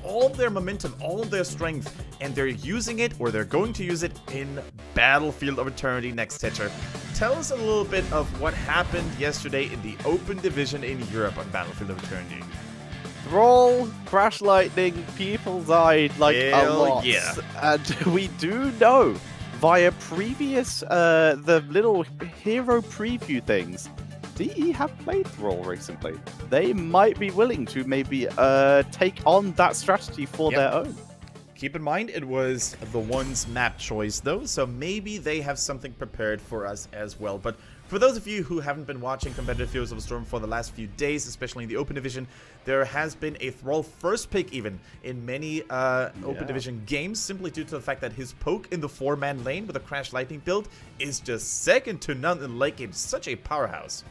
all their momentum, all of their strength, and they're using it, or they're going to use it in Battlefield of Eternity next, Tetcher. Tell us a little bit of what happened yesterday in the open division in Europe on Battlefield of Eternity. Thrall, Crash Lightning, people died like a lot. Yeah. And we do know via previous, the little hero preview things, DE have played Thrall recently. They might be willing to maybe take on that strategy for their own. Keep in mind, it was TheOne's map choice, though, so maybe they have something prepared for us as well. But for those of you who haven't been watching competitive Heroes of the Storm for the last few days, especially in the Open Division, there has been a Thrall first pick even in many Open Division games, simply due to the fact that his poke in the 4-man lane with a Crash Lightning build is just second to none in late game. Such a powerhouse.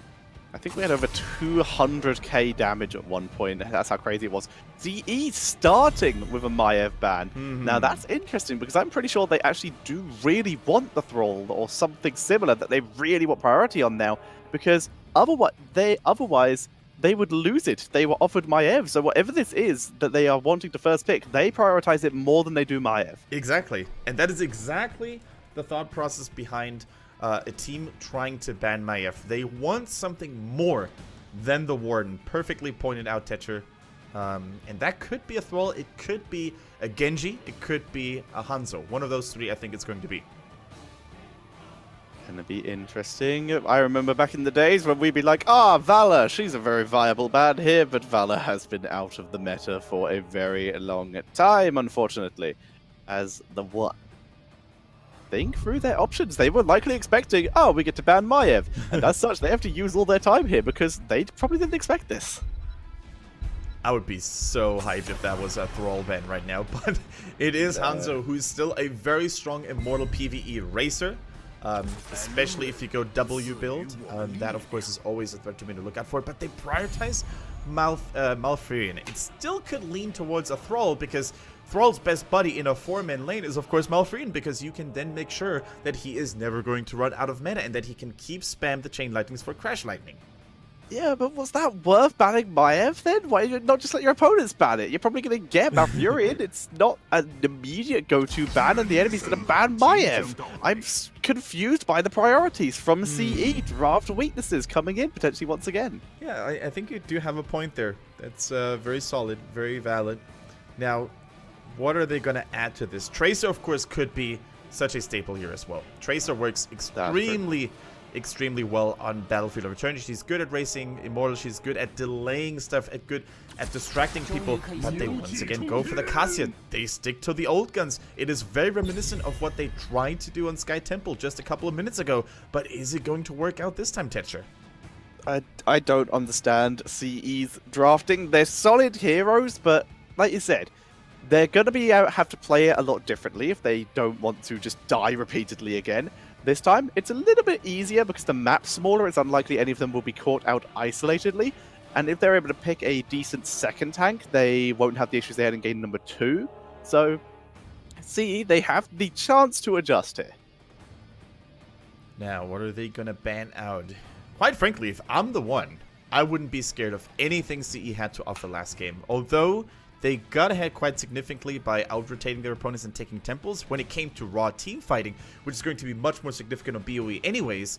I think we had over 200k damage at one point. That's how crazy it was. DE starting with a Maiev ban. Now that's interesting because I'm pretty sure they actually do really want the Thrall or something similar that they really want priority on now, because otherwise they would lose it. They were offered Maiev, so whatever this is that they are wanting to first pick, they prioritize it more than they do Maiev. Exactly, and that is exactly the thought process behind a team trying to ban Maiev. They want something more than the Warden. Perfectly pointed out, Tetcher. And that could be a Thrall, it could be a Genji, it could be a Hanzo. One of those three I think it's going to be. Gonna be interesting. I remember back in the days when we'd be like, Valor, she's a very viable ban here, but Valor has been out of the meta for a very long time, unfortunately. As the what? Think through their options. They were likely expecting, we get to ban Maiev, and as such they have to use all their time here because they probably didn't expect this. I would be so hyped if that was a Thrall ban right now, but it is Hanzo, who's still a very strong Immortal PvE racer, especially if you go W build. That of course is always a threat to me to look out for, but they prioritize Malfurion. It still could lean towards a Thrall, because Thrall's best buddy in a 4-man lane is of course Malfurion, because you can then make sure that he is never going to run out of mana and that he can keep spam the Chain Lightnings for Crash Lightning. Yeah, but was that worth banning Maiev then? Why not just let your opponents ban it? You're probably going to get Malfurion. It's not an immediate go-to ban, and the enemy's going to ban Maiev. I'm confused by the priorities from CE. Draft weaknesses coming in potentially once again. Yeah, I think you do have a point there. That's very solid, very valid. Now, what are they going to add to this? Tracer, of course, could be such a staple here as well. Tracer works extremely well on Battlefield of Eternity. She's good at racing Immortal, she's good at delaying stuff, good at distracting people, but they once again go for the Cassia. They stick to the old guns. It is very reminiscent of what they tried to do on Sky Temple just a couple of minutes ago, but is it going to work out this time, Tetcher? I don't understand CE's drafting. They're solid heroes, but like you said, they're going to have to play it a lot differently if they don't want to just die repeatedly again. This time, it's a little bit easier because the map's smaller. It's unlikely any of them will be caught out isolatedly. And if they're able to pick a decent second tank, they won't have the issues they had in game number 2. So, CE, they have the chance to adjust here. Now, what are they going to ban out? Quite frankly, if I'm the one, I wouldn't be scared of anything CE had to offer last game. Although they got ahead quite significantly by out-rotating their opponents and taking temples. When it came to raw team fighting, which is going to be much more significant on BoE anyways,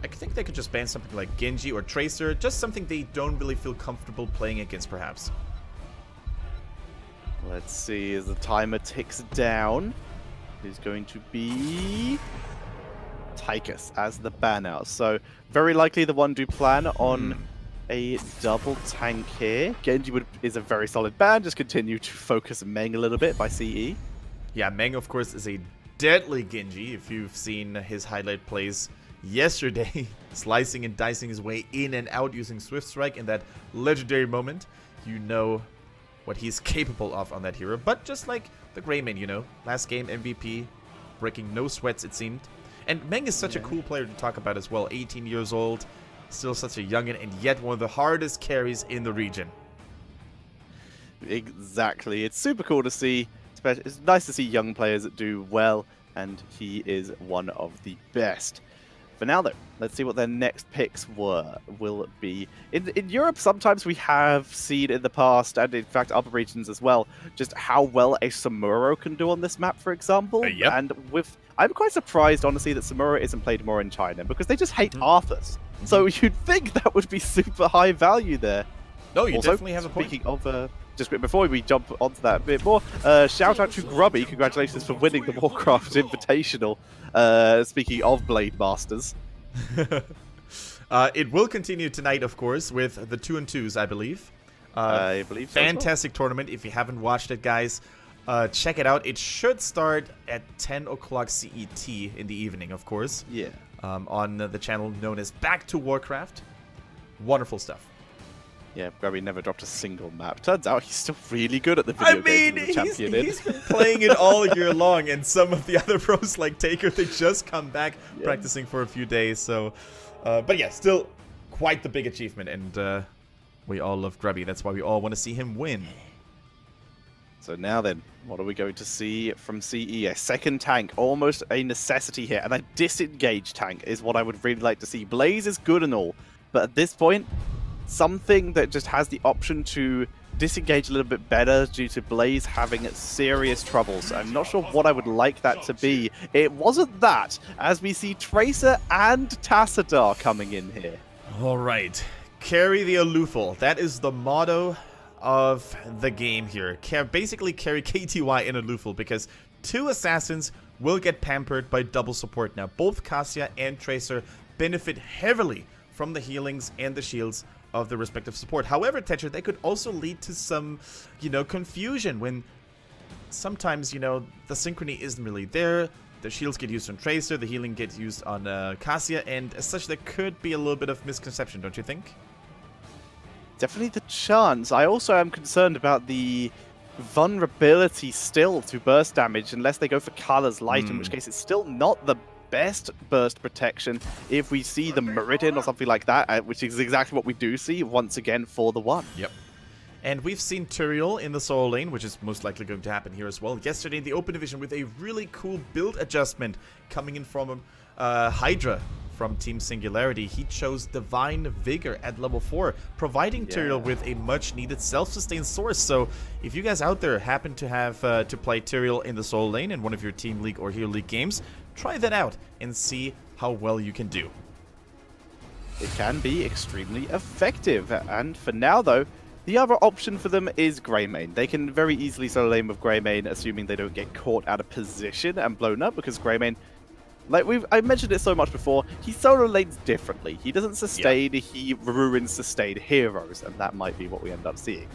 I think they could just ban something like Genji or Tracer, just something they don't really feel comfortable playing against, perhaps. Let's see, as the timer ticks down, it's going to be Tychus as the ban out. So, very likely the one do plan on a double tank here. Genji is a very solid ban. Just continue to focus Meng a little bit by CE. Yeah, Meng, of course, is a deadly Genji. If you've seen his highlight plays yesterday, slicing and dicing his way in and out using Swift Strike in that legendary moment, you know what he's capable of on that hero. But just like the Greymane, you know, last game MVP, breaking no sweats, it seemed. And Meng is such a cool player to talk about as well. 18 years old. Still such a youngin', and yet one of the hardest carries in the region. Exactly. It's super cool to see. It's nice to see young players that do well, and he is one of the best. For now, though, let's see what their next picks will be. In Europe, sometimes we have seen in the past, and in fact other regions as well, just how well a Samuro can do on this map, for example. Yep. And I'm quite surprised, honestly, that Samuro isn't played more in China, because they just hate Arthurs. So you'd think that would be super high value there. No, you Also, definitely have a point. Speaking of, just before we jump onto that a bit more, shout out to Grubby. Congratulations for winning the Warcraft Invitational. Speaking of Blade Masters. It will continue tonight, of course, with the 2-2s, I believe. I believe so. Fantastic tournament. If you haven't watched it, guys, check it out. It should start at 10 o'clock CET in the evening, of course. Yeah. On the channel known as Back to Warcraft. Wonderful stuff. Yeah, Grubby never dropped a single map. Turns out he's still really good at the video game. He's been playing it all year long, and some of the other pros like Taker, they just come back practicing for a few days. So, but yeah, still quite the big achievement, and we all love Grubby. That's why we all want to see him win. So now then, what are we going to see from CE? A second tank, almost a necessity here, and a disengage tank is what I would really like to see. Blaze is good and all, but at this point, something that just has the option to disengage a little bit better due to Blaze having serious troubles. I'm not sure what I would like that to be. It wasn't that, as we see Tracer and Tassadar coming in here. All right. Carry the aloofal. That is the motto of the game here. Basically carry KTY in aloofal, because two assassins will get pampered by double support now. Both Cassia and Tracer benefit heavily from the healings and the shields of the respective support. However, Tetcher, they could also lead to some, confusion when sometimes, the synchrony isn't really there. The shields get used on Tracer, the healing gets used on Cassia, and as such, there could be a little bit of misconception, don't you think? Definitely the chance. I also am concerned about the vulnerability still to burst damage unless they go for Kala's Light, in which case it's still not the best burst protection if we see the Meridian or something like that, which is exactly what we do see once again for the one. Yep. And we've seen Tyrael in the solo lane, which is most likely going to happen here as well. Yesterday in the open division with a really cool build adjustment coming in from Hydra from Team Singularity. He chose Divine Vigor at level 4, providing Tyrael with a much needed self-sustained source. So if you guys out there happen to have to play Tyrael in the solo lane in one of your Team League or Hero League games, try that out and see how well you can do. It can be extremely effective. And for now, though, the other option for them is Greymane. They can very easily solo lane with Greymane, assuming they don't get caught out of position and blown up, because Greymane, like I mentioned it so much before, he solo lanes differently. He doesn't sustain, he ruins sustained heroes, and that might be what we end up seeing.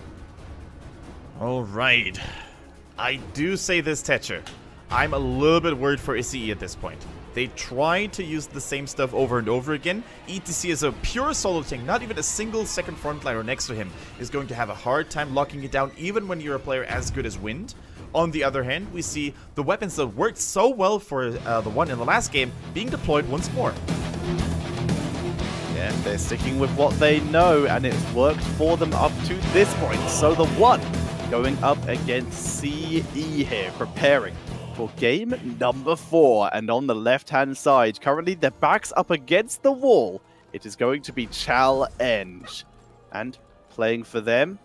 Alright. I do say this, Tetcher. I'm a little bit worried for SCE at this point. They try to use the same stuff over and over again. ETC is a pure solo tank, not even a single second frontliner next to him is going to have a hard time locking it down, even when you're a player as good as Wind. On the other hand, we see the weapons that worked so well for the one in the last game being deployed once more. Yeah, they're sticking with what they know, and it's worked for them up to this point. So the one going up against CE here, preparing for game number 4. And on the left-hand side, currently their backs up against the wall. It is going to be Challenge. And playing for them,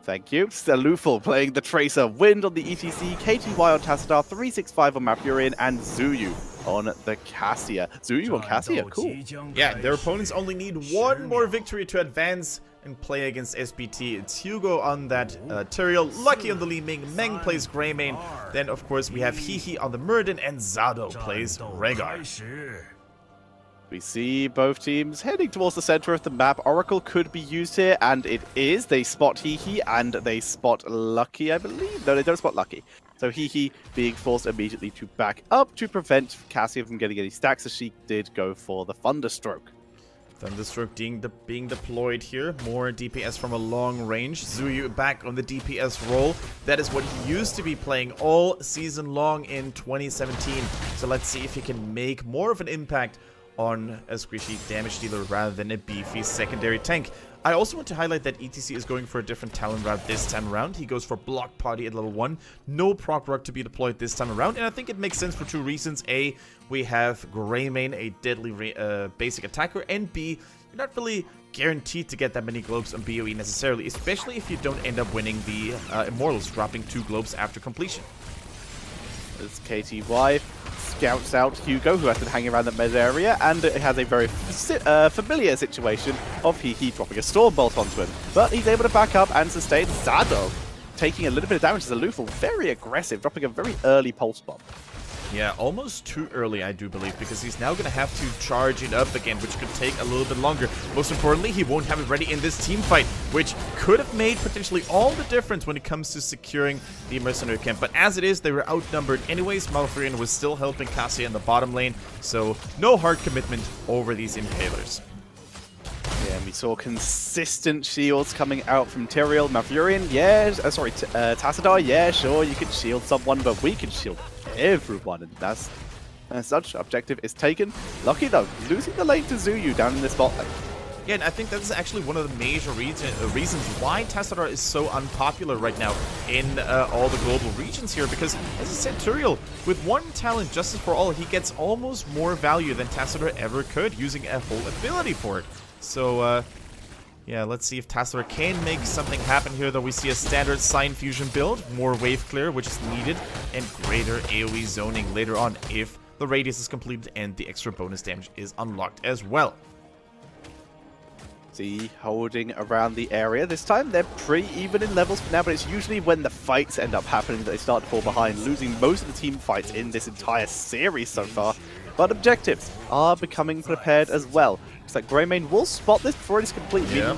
thank you, Salufal playing the Tracer, Wind on the ETC, KTY on Tassadar, 365 on Mafurian, and Zuyu on the Cassia. Zuyu on Cassia, cool. Yeah, their opponents only need one more victory to advance and play against SPT. It's Hugo on that Tyrael, Lucky on the Li Ming, Meng plays Greymane. Then, of course, we have Hihi on the Murden, and Zado plays Rhaegar. We see both teams heading towards the center of the map. Oracle could be used here, and it is. They spot Hihi, and they spot Lucky, I believe. No, they don't spot Lucky. So Hihi being forced immediately to back up to prevent Cassia from getting any stacks, as she did go for the Thunderstroke. Thunderstroke being deployed here. More DPS from a long range. Zuyu back on the DPS role. That is what he used to be playing all season long in 2017. So let's see if he can make more of an impact on a squishy damage dealer rather than a beefy secondary tank. I also want to highlight that ETC is going for a different talent route this time around. He goes for Block Party at level 1. No proc rock to be deployed this time around, and I think it makes sense for 2 reasons. A, we have Greymane, a deadly basic attacker, and B, you're not really guaranteed to get that many globes on BOE necessarily, especially if you don't end up winning the Immortals, dropping 2 globes after completion. As KTY scouts out Hugo, who has been hanging around the mid area, and it has a very familiar situation of he dropping a Storm Bolt onto him. But he's able to back up and sustain. Zado taking a little bit of damage as a Lufel, very aggressive, dropping a very early Pulse Bomb. Yeah, almost too early, I do believe, because he's now going to have to charge it up again, which could take a little bit longer. Most importantly, he won't have it ready in this team fight, which could have made potentially all the difference when it comes to securing the Mercenary camp. But as it is, they were outnumbered anyways. Malfurion was still helping Cassia in the bottom lane, so no hard commitment over these Impalers. Yeah, and we saw consistent shields coming out from Tyrael. Malfurion, yeah, Tassadar, yeah, sure, you can shield someone, but we can shield everyone, and that's as such, objective is taken. Lucky though, losing the lane to Zuyu down in this bot lane. Yeah, and I think that's actually one of the major reasons why Tassadar is so unpopular right now in all the global regions here, because, as I said, Tyrael, with 1 talent, Justice for All, he gets almost more value than Tassadar ever could, using a whole ability for it. So, yeah, let's see if Tassadar can make something happen here, though. We see a standard Sign Fusion build, more wave clear, which is needed, and greater AoE zoning later on if the radius is completed and the extra bonus damage is unlocked as well. See, holding around the area. This time they're pretty even in levels for now, but it's usually when the fights end up happening that they start to fall behind, losing most of the team fights in this entire series so far. But objectives are becoming prepared as well. Looks like Greymane will spot this before it is complete. Yeah.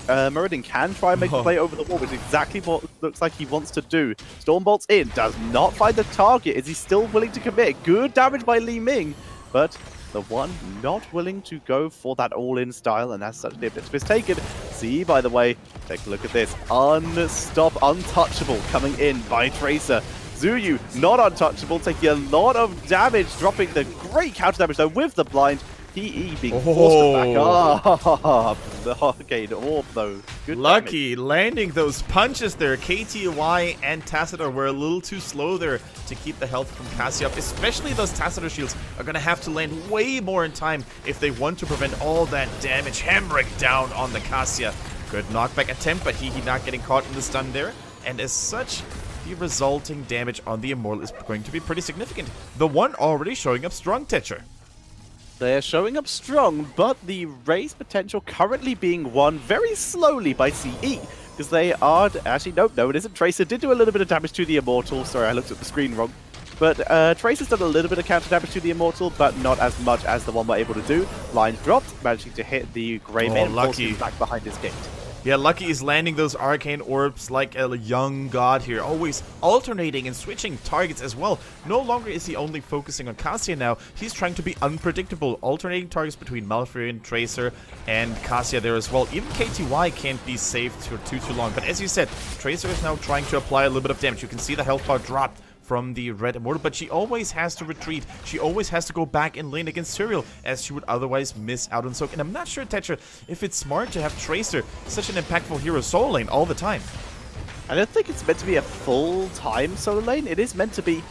Muradin can try and make a play over the wall, which is exactly what looks like he wants to do. Stormbolt's in, does not find the target. Is he still willing to commit? Good damage by Li Ming, but TheOne not willing to go for that all-in style, and as such the objective is taken. See, by the way, take a look at this. Untouchable coming in by Tracer. Zuyu, not untouchable, taking a lot of damage, dropping the great counter damage though with the blind. PE being forced to back up. The Arcade Orb though. Good Lucky damage. landing those punches there. KTY and Tassadar were a little too slow there to keep the health from Cassia up. Especially those Tassadar shields are going to have to land way more in time if they want to prevent all that damage hammering down on the Cassia. Good knockback attempt, but he not getting caught in the stun there. And as such, the resulting damage on the Immortal is going to be pretty significant. TheOne already showing up strong, Tetcher. They're showing up strong, but the race potential currently being won very slowly by CE. Because they are... Actually, no, it isn't. Tracer did do a little bit of damage to the Immortal. Sorry, I looked at the screen wrong. But Tracer's done a little bit of counter damage to the Immortal, but not as much as TheOne were able to do. Line dropped, managing to hit the Greymane and force him back behind his gate. Yeah, Lucky is landing those arcane orbs like a young god here, always alternating and switching targets as well. No longer is he only focusing on Cassia now, he's trying to be unpredictable, alternating targets between Malfurion, Tracer, and Cassia there as well. Even KTY can't be saved for too long, but as you said, Tracer is now trying to apply a little bit of damage. You can see the health bar dropped from the red Immortal, but she always has to retreat. She always has to go back in lane against Tyrael, as she would otherwise miss out on Soak. And I'm not sure, Tetcher, if it's smart to have Tracer, such an impactful hero, solo lane all the time. I don't think it's meant to be a full-time solo lane. It is meant to be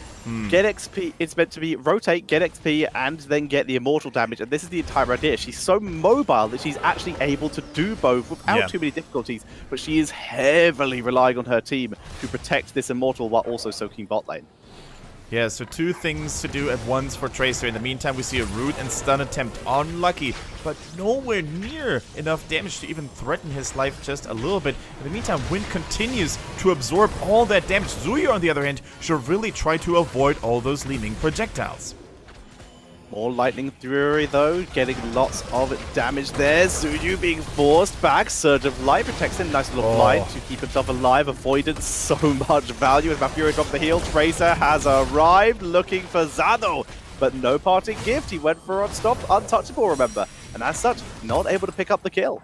get XP. It's meant to be rotate, get XP, and then get the Immortal damage. And this is the entire idea. She's so mobile that she's actually able to do both without too many difficulties. But she is heavily relying on her team to protect this Immortal while also soaking bot lane. Yeah, so 2 things to do at once for Tracer. In the meantime, we see a root and stun attempt on Lucky, but nowhere near enough damage to even threaten his life just a little bit. In the meantime, Wind continues to absorb all that damage. Zuyu, on the other hand, should really try to avoid all those leaning projectiles. More Lightning Fury though, getting lots of damage there. Zuyu being forced back. Surge of Light protects him. Nice little blind to keep himself alive. Avoidance, so much value as Malfurion dropped the heal. Tracer has arrived looking for Zado, but no parting gift. He went for untouchable, remember. And as such, not able to pick up the kill.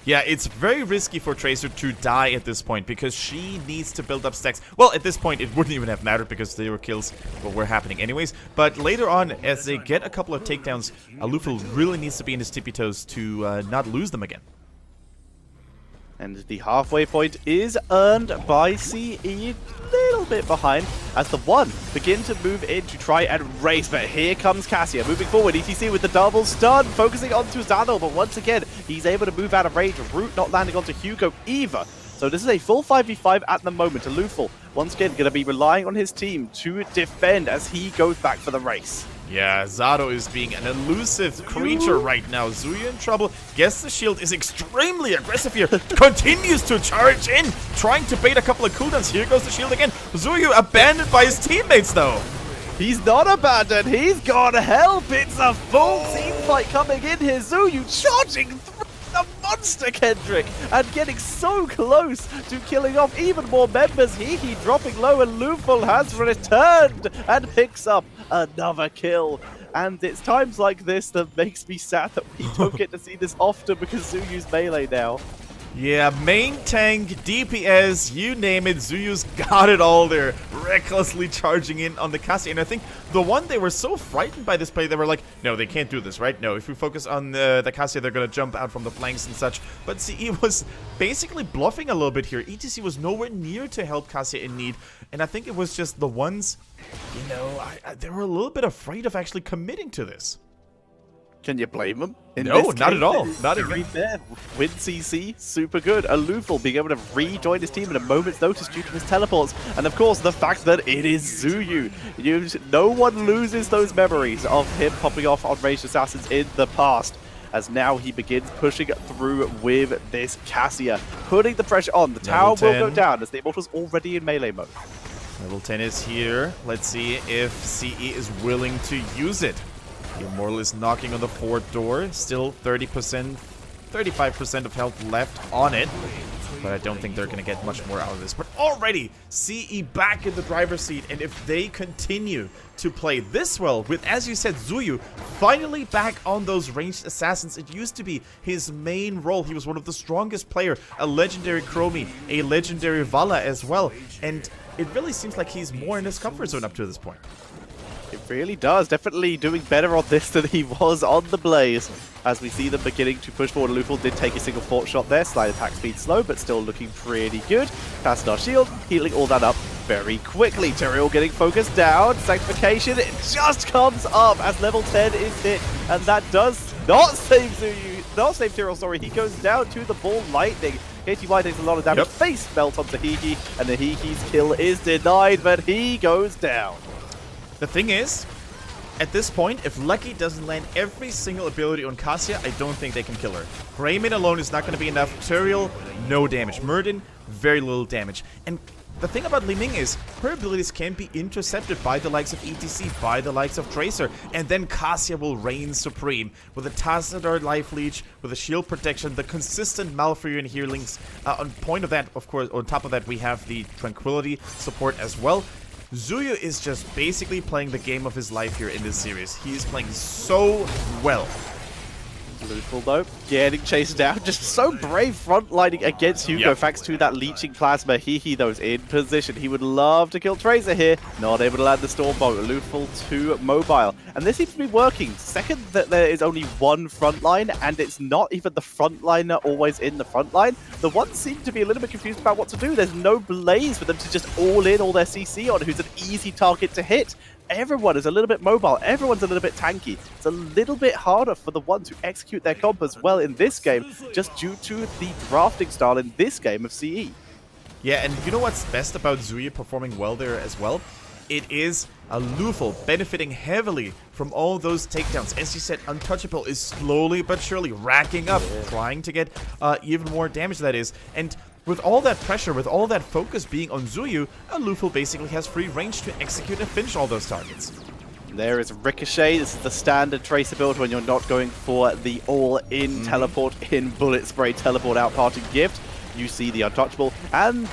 Yeah, it's very risky for Tracer to die at this point because she needs to build up stacks. Well, at this point, it wouldn't even have mattered because their kills were happening anyways. But later on, as they get a couple of takedowns, Lufel really needs to be in his tippy toes to not lose them again. And the halfway point is earned by CE, a little bit behind, as TheOne begin to move in to try and race. But here comes Cassia moving forward. ETC with the double stun, focusing onto Zano, but once again, he's able to move out of range. Root not landing onto Hugo either. So this is a full 5v5 at the moment. Alufal, once again, going to be relying on his team to defend as he goes back for the race. Yeah, Zato is being an elusive creature right now. Zuyu in trouble. Guess the shield is extremely aggressive here. Continues to charge in, trying to bait a couple of cooldowns. Here goes the shield again. Zuyu abandoned by his teammates though. He's not abandoned. He's got help. It's a full team fight coming in here. Zuyu charging through the monster, Kendrick, and getting so close to killing off even more members. He dropping low, and Luful has returned and picks up another kill. And it's times like this that makes me sad that we don't get to see this often, because Zuyu's melee now. Yeah, main tank, DPS, you name it, Zuyu's got it all there, recklessly charging in on the Cassia. And I think TheOne, they were so frightened by this play, they were like, no, they can't do this, right? No, if we focus on the Cassia, they're going to jump out from the flanks and such. But CE was basically bluffing a little bit here. ETC was nowhere near to help Cassia in need. And I think it was just TheOne's, you know, they were a little bit afraid of actually committing to this. Can you blame him? No, not at all. Not even. Win CC, super good. Alufal being able to rejoin his team at a moment's notice due to his teleports. And of course, the fact that it is Zuyu. No one loses those memories of him popping off on ranged assassins in the past, as now he begins pushing through with this Cassia, putting the pressure on. The tower will go down as the Immortal's already in melee mode. Level 10 is here. Let's see if CE is willing to use it. The Immortal is knocking on the fort door. Still 30%, 35% of health left on it. But I don't think they're going to get much more out of this. But already, CE back in the driver's seat. And if they continue to play this well, with, as you said, Zuyu finally back on those ranged assassins. It used to be his main role. He was one of the strongest players. A legendary Chromie, a legendary Vala as well. And it really seems like he's more in his comfort zone up to this point. It really does. Definitely doing better on this than he was on the Blaze. As we see them beginning to push forward. Luful did take a single fort shot there. Slide attack speed slow, but still looking pretty good. Passing our shield, healing all that up very quickly. Tyrael getting focused down. Sanctification, it just comes up as level 10 is hit. And that does not save Zuyu. Not save Tyrael, sorry. He goes down to the ball lightning. KTY takes a lot of damage. Face melt onto Hihi, and the Hihi's kill is denied, but he goes down. The thing is, at this point, if Lucky doesn't land every single ability on Cassia, I don't think they can kill her. Raymond alone is not going to be enough. Tyrael, no damage. Murden, very little damage. And the thing about Li Ming is, her abilities can be intercepted by the likes of ETC, by the likes of Tracer, and then Cassia will reign supreme. With a Tassadar Life Leech, with a shield protection, the consistent Malfurion healings. On point of that, of course, on top of that, we have the Tranquility support as well. Zuyu is just basically playing the game of his life here in this series. He is playing so well. Luful though, getting chased down, just so brave frontlining against Hugo, thanks to that leeching plasma. Hihi though is in position. He would love to kill Tracer here, not able to land the Stormbolt. Luful too mobile, and this seems to be working. Second, that there is only one front line, and it's not even the frontliner always in the front line. TheOne seem to be a little bit confused about what to do. There's no Blaze for them to just all in all their CC on, who's an easy target to hit. Everyone is a little bit mobile, everyone's a little bit tanky. It's a little bit harder for TheOne to execute their comp as well in this game, just due to the drafting style in this game of CE. Yeah, and you know what's best about Zuyu performing well there as well? It is Luful benefiting heavily from all those takedowns. As you said, Untouchable is slowly but surely racking up, trying to get even more damage, that is. And with all that pressure, with all that focus being on Zuyu, Luful basically has free range to execute and finish all those targets. There is Ricochet. This is the standard Tracer build when you're not going for the all-in teleport in bullet spray teleport out parting gift. You see the Untouchable and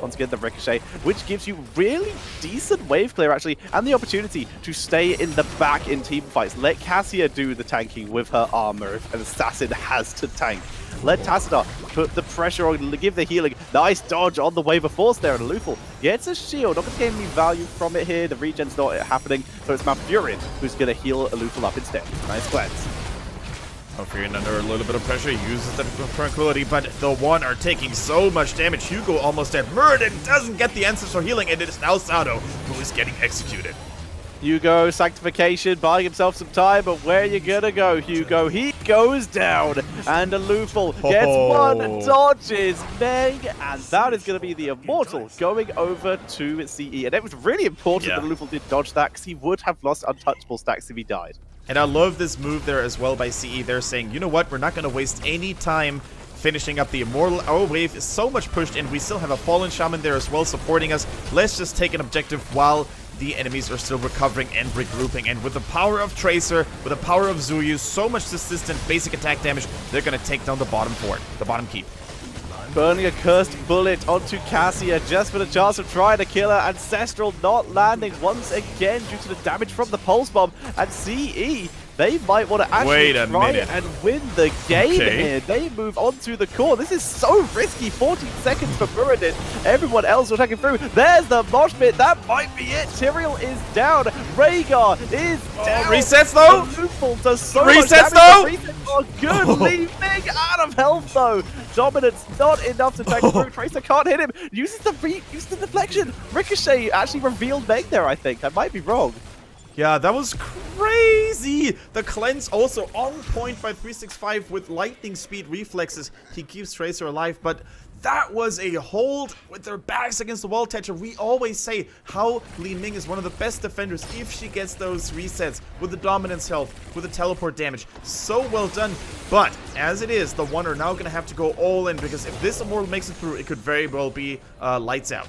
once again the Ricochet, which gives you really decent wave clear actually, and the opportunity to stay in the back in team fights. Let Cassia do the tanking with her armor if an assassin has to tank. Let Tassadar put the pressure on, give the healing. Nice dodge on the wave of force there, and Luful gets a shield. Not going to get any value from it here. The regen's not happening, so it's Malfurion who's going to heal Luful up instead. Nice cleanse. Oh, Furion under a little bit of pressure, uses the tranquility, but TheOne are taking so much damage. Hugo almost dead. Muradin doesn't get the answers for healing, and it is now Sado who is getting executed. Hugo, Sanctification, buying himself some time, but where you gonna go, Hugo? He goes down, and Alufal gets one, dodges Meng, and that is gonna be the Immortal going over to CE. And it was really important that Alufal did dodge that, because he would have lost untouchable stacks if he died. And I love this move there as well by CE. They're saying, you know what, we're not gonna waste any time finishing up the Immortal. Our wave is so much pushed in. We still have a Fallen Shaman there as well supporting us. Let's just take an objective while the enemies are still recovering and regrouping. And with the power of Tracer, with the power of Zuyu, so much consistent basic attack damage, they're going to take down the bottom fort, the bottom keep. Burning a cursed bullet onto Cassia just for the chance of trying to kill her. Ancestral not landing once again due to the damage from the Pulse Bomb. And CE, they might want to actually try and win the game here. They move on to the core. This is so risky. 14 seconds for Muradin. Everyone else will take it through. There's the mosh pit. That might be it. Tyrael is down. Rhaegar is down. Resets though. Lufal does so resets much damage. Resets are good. Leaving out of health though. Dominance not enough to take through. Tracer can't hit him. Uses the deflection. Ricochet actually revealed Meg there, I think. I might be wrong. Yeah, that was crazy. The cleanse also on point by 365 with lightning speed reflexes. He keeps Tracer alive, but that was a hold with their backs against the wall, Tetcher. We always say how Li Ming is one of the best defenders if she gets those resets with the dominance health, with the teleport damage. So well done. But as it is, TheOne are now going to have to go all in, because if this Immortal makes it through, it could very well be lights out.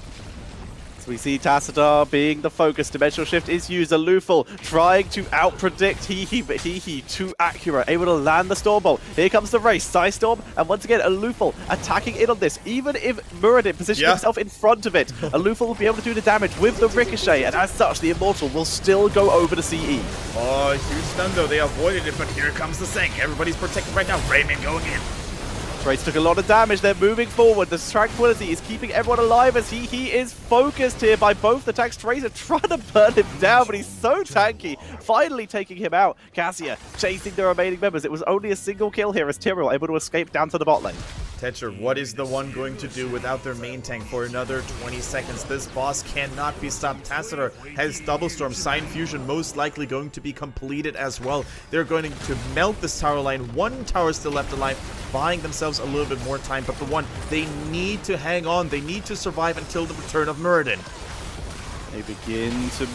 So we see Tassadar being the focus. Dimensional Shift is used. Alufal trying to out-predict Hehe, but Hehe too accurate, able to land the Storm Bolt. Here comes the race. Psystorm, and once again, Alufal attacking in on this. Even if Muradin positions himself in front of it, Alufal will be able to do the damage with the Ricochet, and as such, the Immortal will still go over to CE. Oh, huge stun though. They avoided it, but here comes the Sank. Everybody's protected right now. Raymond going in. Trace took a lot of damage. They're moving forward. The tranquility is keeping everyone alive as he is focused here by both attacks. Tracer trying to burn him down, but he's so tanky. Finally taking him out. Cassia chasing the remaining members. It was only a single kill here as Tyrael able to escape down to the bot lane. Tetcher, what is TheOne going to do without their main tank for another 20 seconds? This boss cannot be stopped. Tassadar has Double Storm. Sign Fusion most likely going to be completed as well. They're going to melt this tower line. One tower still left alive, buying themselves a little bit more time. But TheOne, they need to hang on. They need to survive until the return of Muradin. They begin to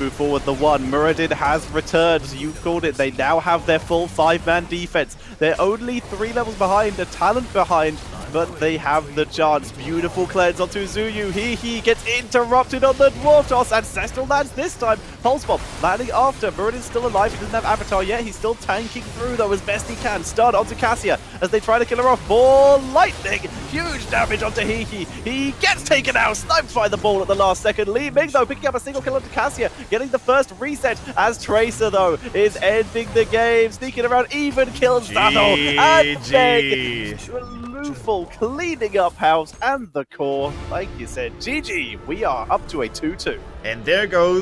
move forward. TheOne, Muradin has returned. You called it. They now have their full 5-man defense. They're only 3 levels behind, a talent behind, but they have the chance. Beautiful cleanse onto Zuyu. He gets interrupted on the Dwarf Toss. Ancestral lands this time. Pulse Bomb landing after. Muradin's still alive. He doesn't have Avatar yet. He's still tanking through though as best he can. Stun onto Cassia as they try to kill her off. More lightning. Huge damage onto Hehe. He gets taken out. Sniped by the ball at the last second. Li Ming though picking up a single kill onto Cassia. Getting the first reset as Tracer though is ending the game. Sneaking around. Even kills Battle. And Meg. Lufal cleaning up house and the core. Like you said, GG, we are up to a 2-2. And there goes